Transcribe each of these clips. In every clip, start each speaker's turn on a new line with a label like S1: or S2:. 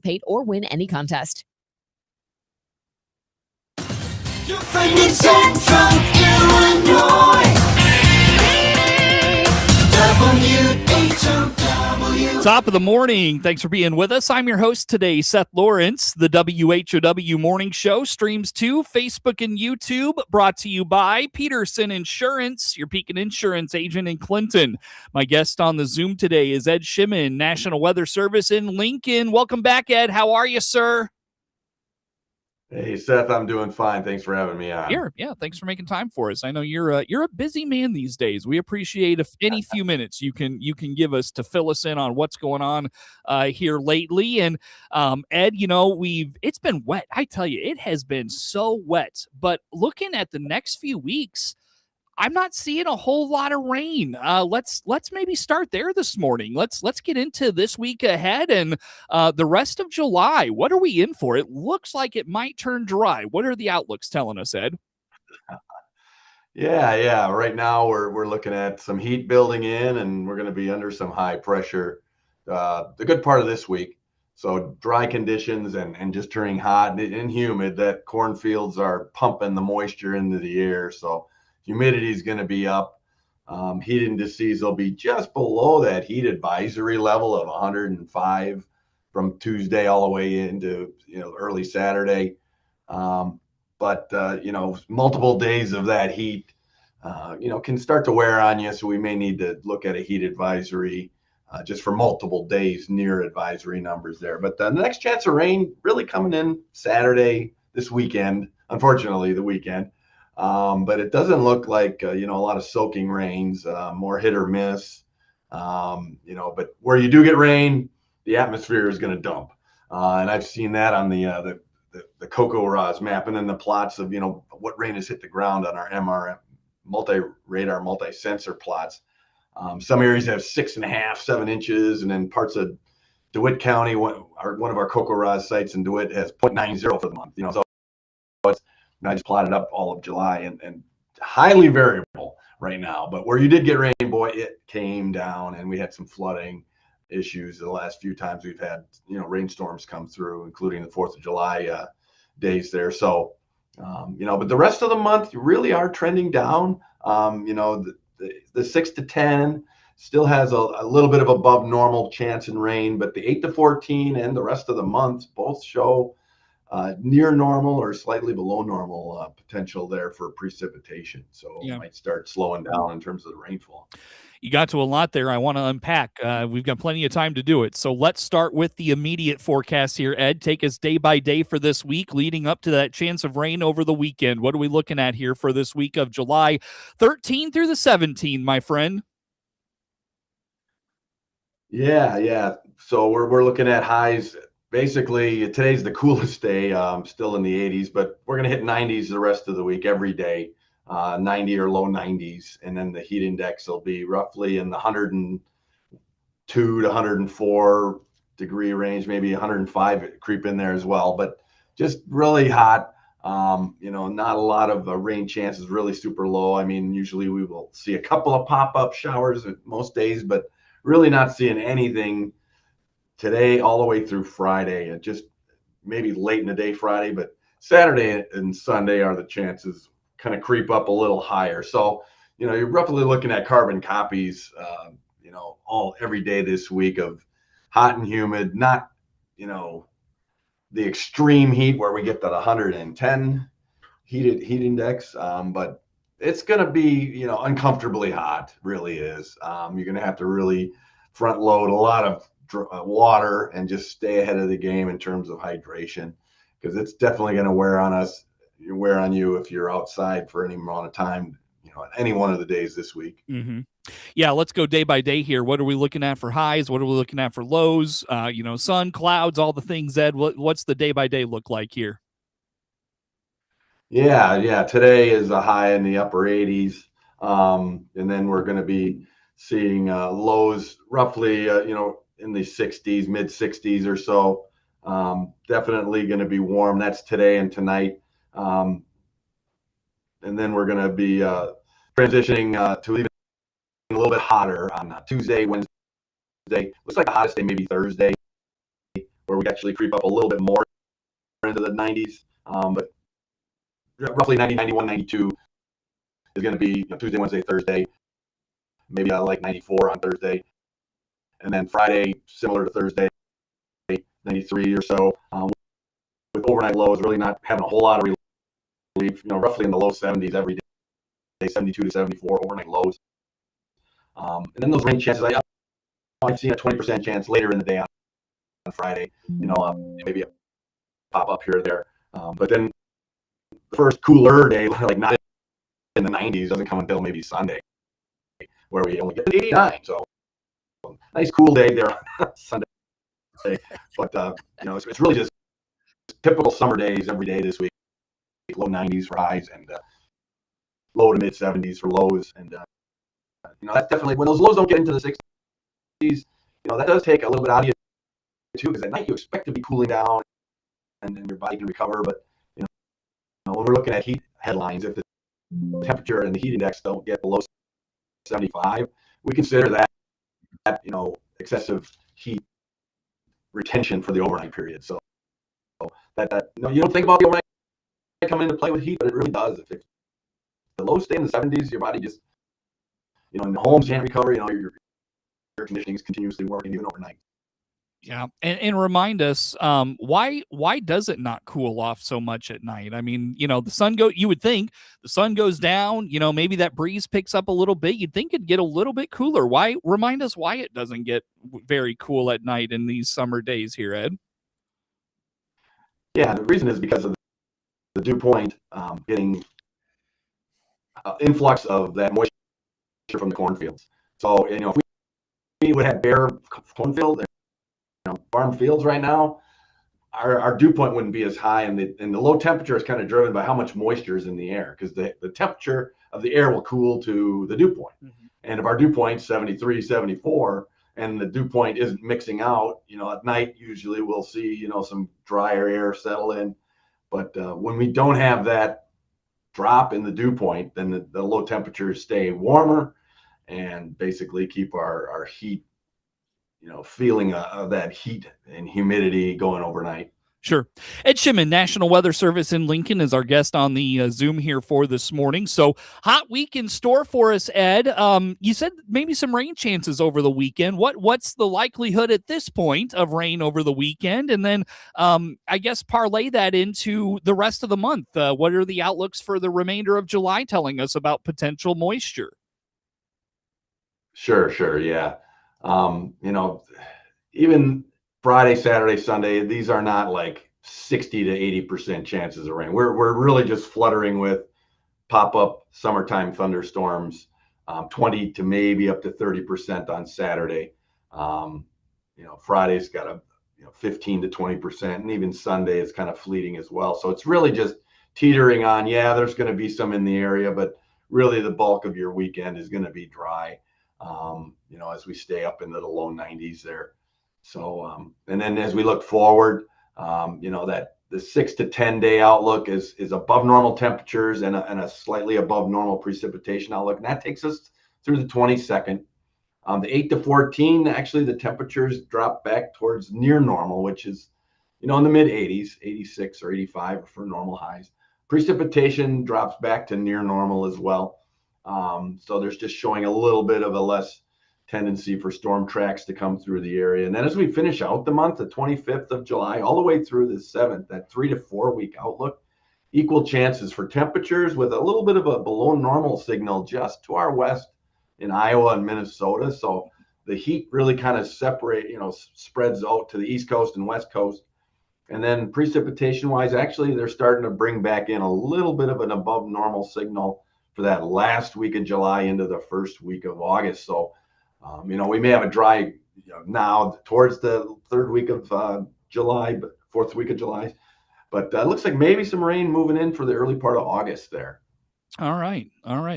S1: participate or win any contest.
S2: Defending Central Illinois. WHOW.
S3: Top of the morning. Thanks for being with us. I'm your host today, Seth Lawrence. The WHOW Morning Show streams to Facebook and YouTube, brought to you by Peterson Insurance, your Pekin Insurance agent in Clinton. My guest on the Zoom today is Ed Shimon, National Weather Service in Lincoln. Welcome back, Ed. How are you, sir?
S4: Hey, Seth, I'm doing fine. Thanks for having me on.
S3: Yeah, thanks for making time for us. I know you're a busy man these days. We appreciate any few minutes you can give us to fill us in on what's going on here lately. And Ed, it's been wet. I tell you, it has been so wet. But looking at the next few weeks, I'm not seeing a whole lot of rain. Let's maybe start there this morning. Let's get into this week ahead and the rest of July. What are we in for? It looks like it might turn dry. What are the outlooks telling us, Ed?
S4: Yeah. Right now we're looking at some heat building in, and we're going to be under some high pressure the good part of this week. So dry conditions and just turning hot and humid. That cornfields are pumping the moisture into the air. So humidity is going to be up. Heat indices will be just below that heat advisory level of 105 from Tuesday all the way into early Saturday. But multiple days of that heat, can start to wear on you. So we may need to look at a heat advisory just for multiple days near advisory numbers there. But the next chance of rain really coming in Saturday, this weekend, unfortunately, the weekend. But it doesn't look like, a lot of soaking rains, more hit or miss. But where you do get rain, the atmosphere is going to dump. And I've seen that on the Cocoa Raws map, and then the plots of, what rain has hit the ground on our MRM multi-radar, multi-sensor plots. Some areas have 6.5, 7 inches, and then parts of DeWitt County, one of our Cocoa Raws sites in DeWitt has 0.90 for the month. So it's, I just plotted up all of July and highly variable right now. But where you did get rain, boy, it came down, and we had some flooding issues the last few times we've had, rainstorms come through, including the 4th of July days there. So, but the rest of the month, you really are trending down. The 6 to 10 still has a little bit of above normal chance in rain, but the 8 to 14 and the rest of the month both show near normal or slightly below normal potential there for precipitation. So it might start slowing down in terms of the rainfall.
S3: You got to a lot there. I want to unpack. We've got plenty of time to do it. So let's start with the immediate forecast here. Ed, take us day by day for this week leading up to that chance of rain over the weekend. What are we looking at here for this week of July 13 through the 17th, my friend?
S4: Yeah. So we're looking at highs. Basically, today's the coolest day, still in the 80s, but we're going to hit 90s the rest of the week every day. 90 or low 90s, and then the heat index will be roughly in the 102 to 104 degree range, maybe 105 creep in there as well, but just really hot. Not a lot of rain chances, really super low. I mean, usually we will see a couple of pop-up showers most days, but really not seeing anything today all the way through Friday, and just maybe late in the day Friday, but Saturday and Sunday are the chances kind of creep up a little higher. So, you're roughly looking at carbon copies, every day this week of hot and humid, not, the extreme heat where we get that 110 heat index. But it's going to be, uncomfortably hot, really is. You're going to have to really front load a lot of water and just stay ahead of the game in terms of hydration, because it's definitely going to wear on you if you're outside for any amount of time, any one of the days this week.
S3: Mm-hmm. Yeah, let's go day by day here. What are we looking at for highs? What are we looking at for lows? Sun, clouds, all the things, Ed. What's the day by day look like here?
S4: Yeah. Today is a high in the upper 80s. And then we're going to be seeing lows roughly, in the 60s, mid 60s or so. Definitely going to be warm. That's today and tonight. And then we're going to be transitioning to even a little bit hotter on Tuesday, Wednesday. Looks like the hottest day maybe Thursday. where we actually creep up a little bit more into the 90s. But roughly 90, 91, 92 is going to be Tuesday, Wednesday, Thursday. Maybe like 94 on Thursday. And then Friday, similar to Thursday, 93 or so. With overnight lows really not having a whole lot of relief, roughly in the low 70s every day, 72 to 74 overnight lows. And then those rain chances, I've seen a 20% chance later in the day on Friday, maybe a pop up here or there. But then the first cooler day, like not in the 90s, doesn't come until maybe Sunday, where we only get to 89. So nice cool day there on Sunday. But it's really just typical summer days every day this week. Low 90s for highs and low to mid 70s for lows. And that's definitely when those lows don't get into the 60s. That does take a little bit out of you too, because at night you expect to be cooling down and then your body can recover. But when we're looking at heat headlines, if the temperature and the heat index don't get below 75, we consider that excessive heat retention for the overnight period. So that you don't think about the overnight coming into play with heat, but it really does. If the lows stay in the 70s, your body just in the homes can't recover. Your air conditioning is continuously working even overnight.
S3: Yeah, and remind us, why does it not cool off so much at night? I mean, the sun you would think the sun goes down, maybe that breeze picks up a little bit. You'd think it'd get a little bit cooler. Remind us why it doesn't get very cool at night in these summer days here, Ed?
S4: Yeah, the reason is because of the dew point getting influx of that moisture from the cornfields. So, if we would have bare cornfield, farm fields right now, our dew point wouldn't be as high, and the low temperature is kind of driven by how much moisture is in the air, because the temperature of the air will cool to the dew point. Mm-hmm. And if our dew point 73, 74, and the dew point isn't mixing out, at night usually we'll see some drier air settle in. But when we don't have that drop in the dew point, then the low temperatures stay warmer and basically keep our heat, feeling of that heat and humidity going overnight.
S3: Sure. Ed Shimon, National Weather Service in Lincoln, is our guest on the Zoom here for this morning. So, hot week in store for us, Ed. You said maybe some rain chances over the weekend. What's the likelihood at this point of rain over the weekend? And then, I guess, parlay that into the rest of the month. What are the outlooks for the remainder of July telling us about potential moisture?
S4: Sure, yeah. Even Friday, Saturday, Sunday, these are not like 60 to 80% chances of rain. We're really just fluttering with pop-up summertime thunderstorms, 20 to maybe up to 30% on Saturday. Friday's got a 15 to 20%, and even Sunday is kind of fleeting as well. So it's really just teetering on. Yeah, there's going to be some in the area, but really the bulk of your weekend is going to be dry. As we stay up into the low 90s there. So, and then as we look forward, that the 6 to 10 day outlook is above normal temperatures and a slightly above normal precipitation outlook. And that takes us through the 22nd. The 8 to 14, actually the temperatures drop back towards near normal, which is, in the mid 80s, 86 or 85 for normal highs. Precipitation drops back to near normal as well. So there's just showing a little bit of a less tendency for storm tracks to come through the area. And then as we finish out the month, the 25th of July, all the way through the 7th, that 3 to 4 week outlook, equal chances for temperatures with a little bit of a below normal signal just to our west in Iowa and Minnesota. So the heat really kind of spreads out to the East Coast and West Coast. And then precipitation wise, actually, they're starting to bring back in a little bit of an above normal signal for that last week of July into the first week of August. So, we may have a dry now towards the third week of July, but fourth week of July. But it looks like maybe some rain moving in for the early part of August there.
S3: All right.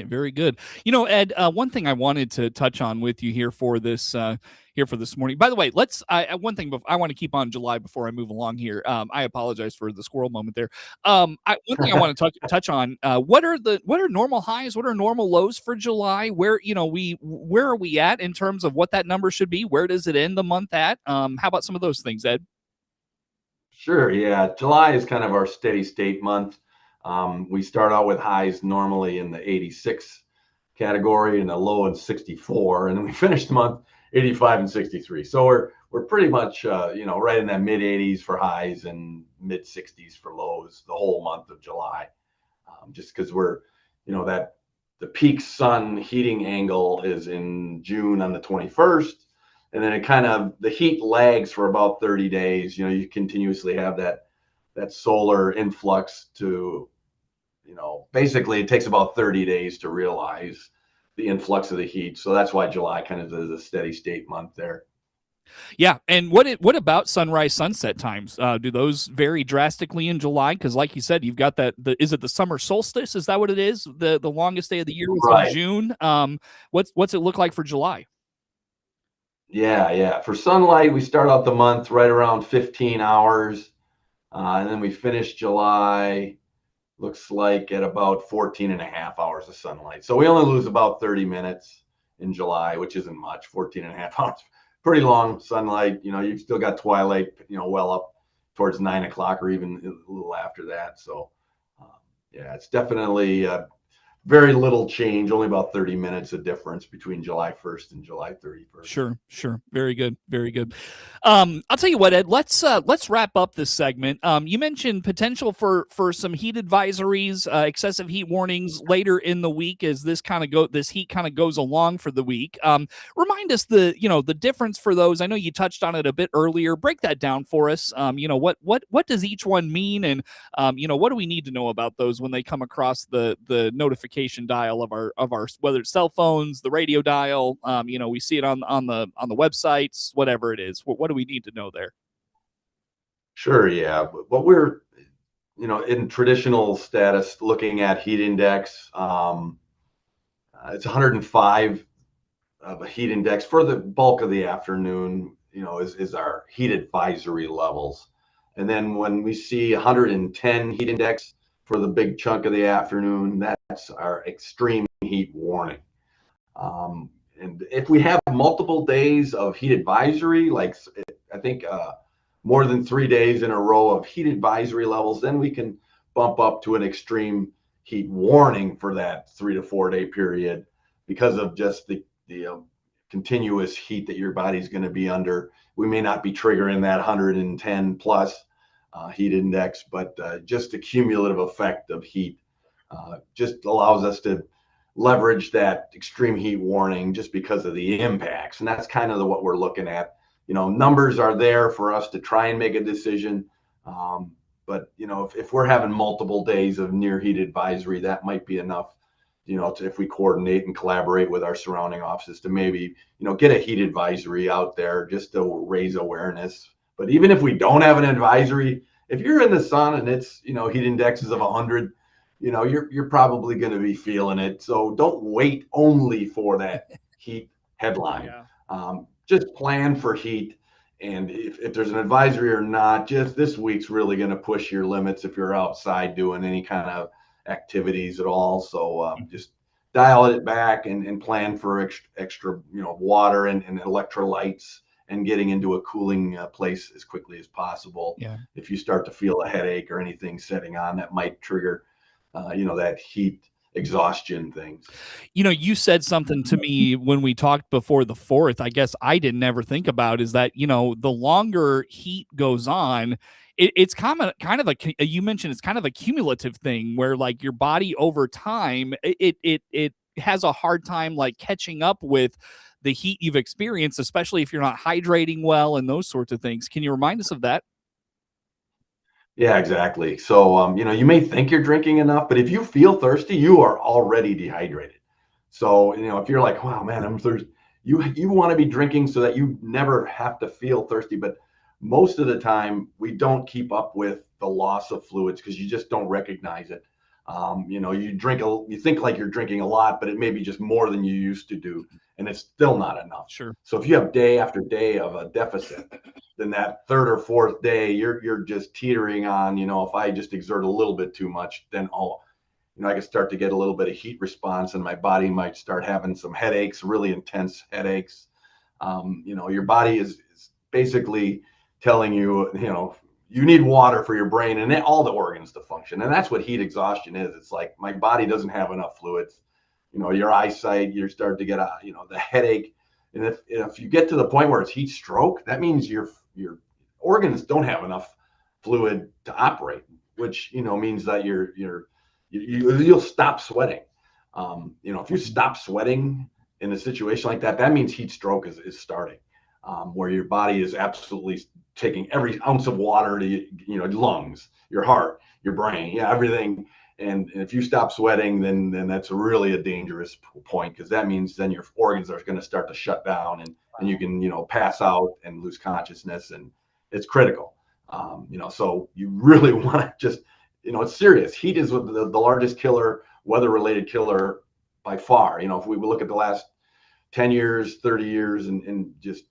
S3: Very good. Ed, one thing I wanted to touch on with you here for this morning. By the way, one thing I want to keep on July before I move along here. I apologize for the squirrel moment there. One thing I want to touch on. What are normal highs? What are normal lows for July? Where are we at in terms of what that number should be? Where does it end the month at? How about some of those things, Ed?
S4: Sure. Yeah. July is kind of our steady state month. We start out with highs normally in the 86 category and a low in 64, and then we finish the month 85 and 63. So we're pretty much right in that mid 80s for highs and mid 60s for lows the whole month of July. Just because we're that the peak sun heating angle is in June on the 21st, and then it kind of the heat lags for about 30 days. You continuously have that solar influx to basically it takes about 30 days to realize the influx of the heat. So that's why July kind of is a steady state month there.
S3: Yeah, and what about sunrise sunset times? Do those vary drastically in July? Because, like you said, you've got is it the summer solstice? Is that what it is? The longest day of the year is in
S4: Right.
S3: June. What's it look like for July?
S4: Yeah. For sunlight, we start out the month right around 15 hours, and then we finish July, looks like at about 14 and a half hours of sunlight. So we only lose about 30 minutes in July, which isn't much. 14 and a half hours, pretty long sunlight. You've still got twilight, well up towards 9 o'clock or even a little after that. So, yeah, it's definitely very little change, only about 30 minutes of difference between July 1st and July 31st.
S3: Sure. Very good. I'll tell you what, Ed, let's wrap up this segment. You mentioned potential for some heat advisories, excessive heat warnings later in the week as this heat kind of goes along for the week. Remind us the difference for those. I know you touched on it a bit earlier. Break that down for us. What does each one mean, and what do we need to know about those when they come across the notification dial of our whether it's cell phones, the radio dial, we see it on the websites, whatever it is. What do we need to know there?
S4: Sure, yeah. What we're in traditional status looking at heat index, it's 105 of a heat index for the bulk of the afternoon, is our heat advisory levels. And then when we see 110 heat index for the big chunk of the afternoon, that's our extreme heat warning. And if we have multiple days of heat advisory, like I think more than 3 days in a row of heat advisory levels, then we can bump up to an extreme heat warning for that 3 to 4 day period because of just the continuous heat that your body's going to be under. We may not be triggering that 110 plus heat index, but just the cumulative effect of heat just allows us to leverage that extreme heat warning just because of the impacts. And that's kind of what we're looking at. Numbers are there for us to try and make a decision. But if we're having multiple days of near heat advisory, that might be enough, if we coordinate and collaborate with our surrounding offices to maybe, get a heat advisory out there just to raise awareness. But even if we don't have an advisory, if you're in the sun and it's, heat indexes of 100, you're probably going to be feeling it. So don't wait only for that heat headline.
S3: Yeah.
S4: Just plan for heat. And if there's an advisory or not, just this week's really going to push your limits if you're outside doing any kind of activities at all. So just dial it back and plan for extra, water and electrolytes and getting into a cooling place as quickly as possible.
S3: Yeah.
S4: If you start to feel a headache or anything setting on, that might trigger, that heat exhaustion things.
S3: You said something to me when we talked before the 4th, I guess I didn't ever think about, is that, the longer heat goes on, it's kind of you mentioned it's kind of a cumulative thing where like your body over time, it has a hard time like catching up with the heat you've experienced, especially if you're not hydrating well and those sorts of things. Can you remind us of that?
S4: Yeah, exactly. So, you may think you're drinking enough, but if you feel thirsty, you are already dehydrated. So, if you're like, wow, man, I'm thirsty, you want to be drinking so that you never have to feel thirsty. But most of the time, we don't keep up with the loss of fluids because you just don't recognize it. You think like you're drinking a lot, but it may be just more than you used to do, and it's still not enough.
S3: Sure.
S4: So if you have day after day of a deficit, then that third or fourth day, you're just teetering on, if I just exert a little bit too much, then I can start to get a little bit of heat response and my body might start having some headaches, really intense headaches. Your body is basically telling you, you need water for your brain and all the organs to function. And that's what heat exhaustion is. It's like my body doesn't have enough fluids. Your eyesight, you start to get the headache. And if you get to the point where it's heat stroke, that means your organs don't have enough fluid to operate, which means that you'll stop sweating. If you stop sweating in a situation like that, that means heat stroke is starting, where your body is absolutely taking every ounce of water to lungs, your heart, your brain, everything. And if you stop sweating, then that's really a dangerous point, because that means then your organs are going to start to shut down, and you can pass out and lose consciousness, and it's critical. So you really want to just it's serious. Heat is the largest killer, weather-related killer by far. If we look at the last 10 years, 30 years, and just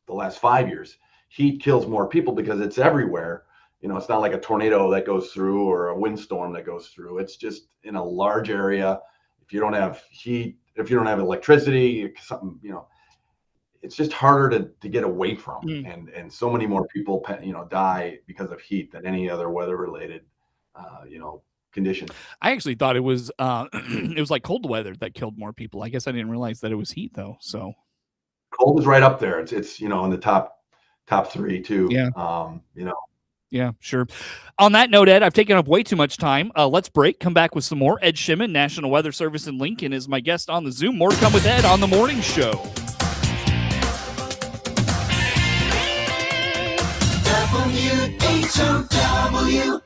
S4: the last 5 years, heat kills more people because it's everywhere. It's not like a tornado that goes through or a windstorm that goes through. It's just in a large area. If you don't have heat, if you don't have electricity, something, it's just harder to get away from. And so many more people, die because of heat than any other weather-related, condition.
S3: I actually thought it was it was like cold weather that killed more people. I guess I didn't realize that it was heat though. So
S4: cold is right up there. It's in the top three too.
S3: Yeah.
S4: Yeah,
S3: sure. On that note, Ed, I've taken up way too much time. Let's break. Come back with some more. Ed Shimon, National Weather Service in Lincoln, is my guest on the Zoom. More to come with Ed on the morning show.
S2: WHOW.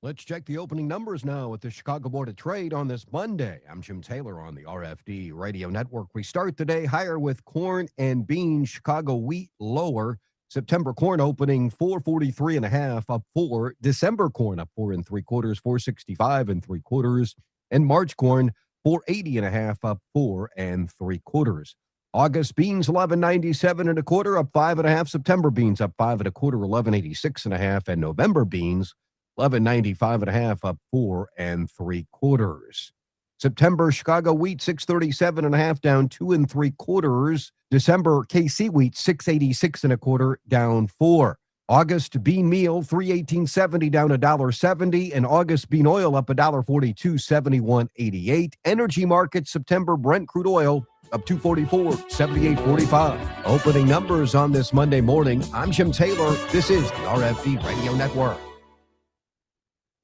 S5: Let's check the opening numbers now at the Chicago Board of Trade on this Monday. I'm Jim Taylor on the RFD Radio Network. We start the day higher with corn and beans. Chicago wheat lower. September corn opening 443.5, up 4. December corn up 4 3/4, 465 3/4, and March corn 480.5, up 4 3/4. August beans 1197 1/4, up 5 1/2. September beans up 5 1/4, 1186 1/2, and November beans 1195 1/2, up 4 3/4. September Chicago wheat 637 1/2, down 2 3/4. December KC wheat 686 1/4, down 4. August bean meal 318.70, down $1.70, and August bean oil up $1.42, 71.88. Energy market September Brent crude oil up 244, 78.45. Opening numbers on this Monday morning. I'm Jim Taylor. This is the RFD Radio Network.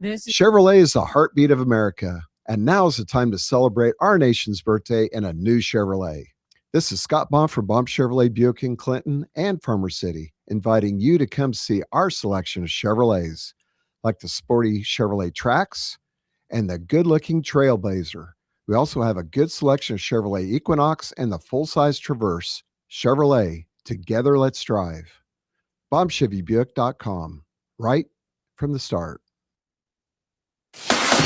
S6: Chevrolet is the heartbeat of America, and now is the time to celebrate our nation's birthday in a new Chevrolet. This is Scott Baum from Baum Chevrolet Buick in Clinton and Farmer City, inviting you to come see our selection of Chevrolets, like the sporty Chevrolet Trax and the good-looking Trailblazer. We also have a good selection of Chevrolet Equinox and the full-size Traverse. Chevrolet, together let's drive. BaumChevyBuick.com, right from the start.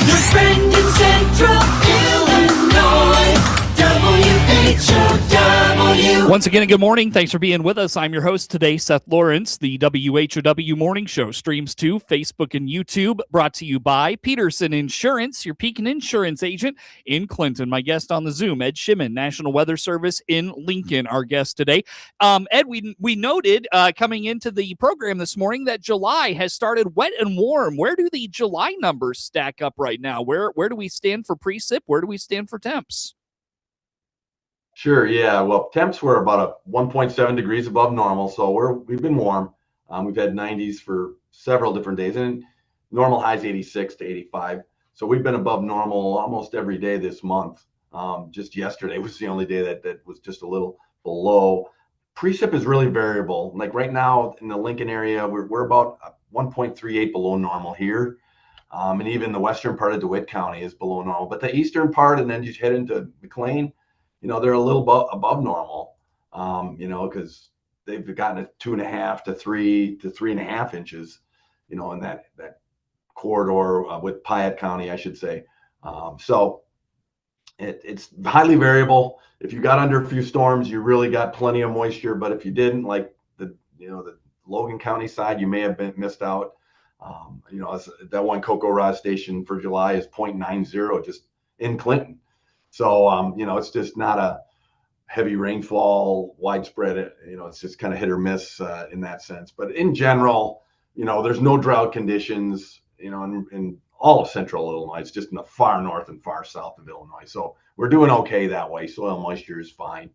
S2: Your friend in Central Illinois, WHOW.
S3: Once again, good morning. Thanks for being with us. I'm your host today, Seth Lawrence. The WHOW Morning Show streams to Facebook and YouTube, brought to you by Peterson Insurance, your Pekin Insurance agent in Clinton. My guest on the Zoom, Ed Shimon, National Weather Service in Lincoln, our guest today. Ed, we noted coming into the program this morning that July has started wet and warm. Where do the July numbers stack up right now? Where do we stand for precip? Where do we stand for temps?
S4: Sure. Yeah. Well, temps were about 1.7 degrees above normal, so we've been warm. We've had 90s for several different days, and normal highs 86 to 85. So we've been above normal almost every day this month. Just yesterday was the only day that was just a little below. Precip is really variable. Like right now in the Lincoln area, we're about 1.38 below normal here. And even the western part of DeWitt County is below normal. But the eastern part, and then you head into McLean, they're a little above normal, because they've gotten a 2.5 to 3 to 3.5 inches, in that corridor with Piatt County, I should say. So it's highly variable. If you got under a few storms, you really got plenty of moisture. But if you didn't, like the Logan County side, you may have missed out. That one Cocoa Rod station for July is 0.90 just in Clinton. So, it's just not a heavy rainfall, widespread, it's just kind of hit or miss in that sense. But in general, there's no drought conditions, in all of central Illinois. It's just in the far north and far south of Illinois. So we're doing okay that way. Soil moisture is fine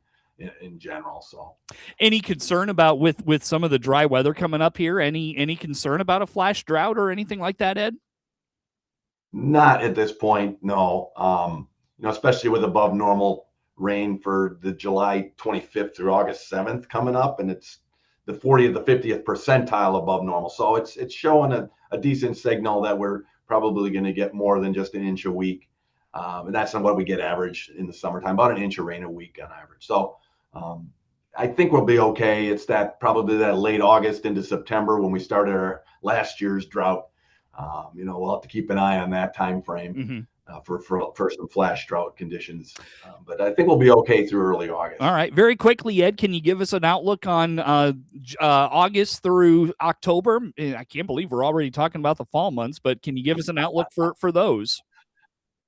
S4: in general. So
S3: any concern about with some of the dry weather coming up here? Any concern about a flash drought or anything like that, Ed?
S4: not at this point, no. Especially with above normal rain for the July 25th through August 7th coming up, and it's the 40th, the 50th percentile above normal. So it's showing a decent signal that we're probably going to get more than just an inch a week. And that's not what we get average in the summertime, about an inch of rain a week on average. So I think we'll be okay. It's probably that late August into September when we started our last year's drought. We'll have to keep an eye on that time frame for some flash drought conditions. But I think we'll be okay through early August.
S3: All right. Very quickly, Ed, can you give us an outlook on August through October? I can't believe we're already talking about the fall months, but can you give us an outlook for those?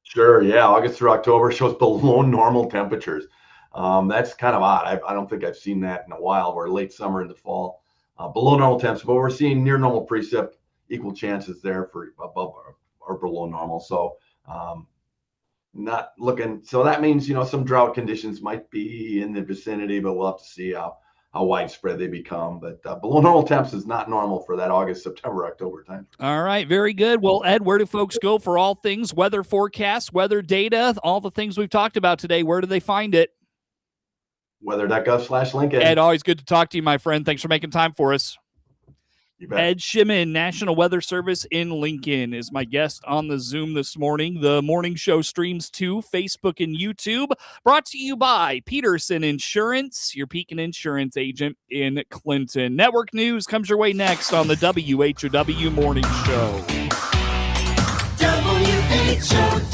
S4: Sure. Yeah. August through October shows below normal temperatures. That's kind of odd. I don't think I've seen that in a while, where late summer into fall, below normal temps, but we're seeing near normal precip, equal chances there for above or below normal. So not looking. So that means, some drought conditions might be in the vicinity, but we'll have to see how widespread they become. But below normal temps is not normal for that August, September, October time.
S3: All right. Very good. Well, Ed, where do folks go for all things weather forecasts, weather data, all the things we've talked about today? Where do they find it?
S4: Weather.gov/Lincoln.
S3: Ed, always good to talk to you, my friend. Thanks for making time for us.
S4: You bet.
S3: Ed Shimon, National Weather Service in Lincoln, is my guest on the Zoom this morning. The morning show streams to Facebook and YouTube. Brought to you by Peterson Insurance, your Pekin Insurance agent in Clinton. Network news comes your way next on the WHOW Morning Show.
S2: WHOW.